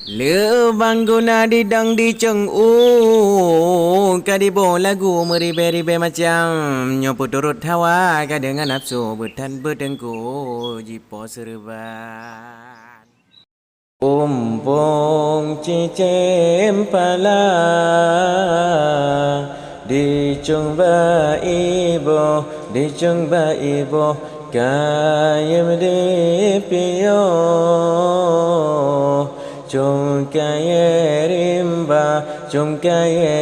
Lebang guna di dang di ceng kadibo lagu meribe-ribe macam nyopo turut hawa kadengan nafsu betan bedengku jipo serban umpung cicem pala di cung ba ibo di cung ba ibo kayem di piyo chung kaya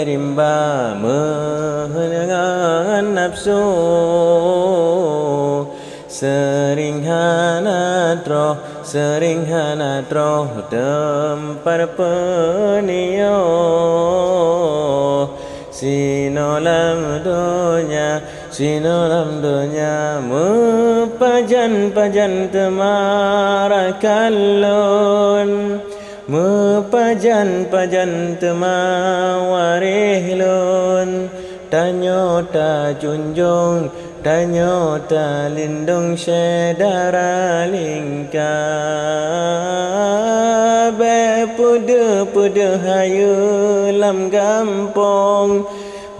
rimba menengan nafsu sering hanatro tempar penio sinolam dunya mepajan temarakalon mepajan temawarehlon tanyota junjung tanyota lindung sedara lingka be pude hayu lam gampong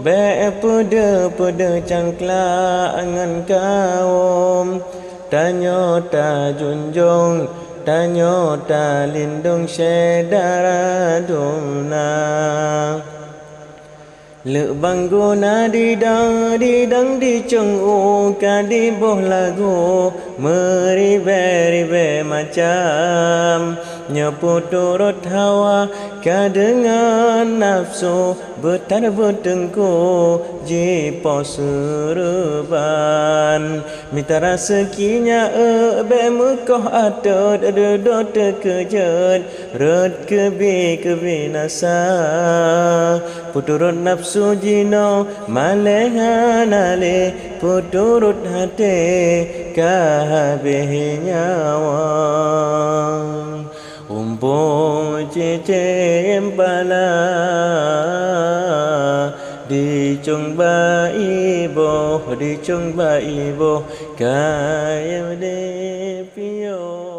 be pude cangkla angan kaum tanyota junjung tanyota lindung sedara duna lebang guna di dang di ceng kadiboh lagu meribe-ribe macam nyepu turut hawa kadengan nafsu betar bedengku jipo serban mitara sekinya be mukoh atut dudut terkejut rut kebinasa puturut nafsu jino malehanale puturut hati kahabeh nyawa umpung cicem pala di cung ba ibo kaya de pio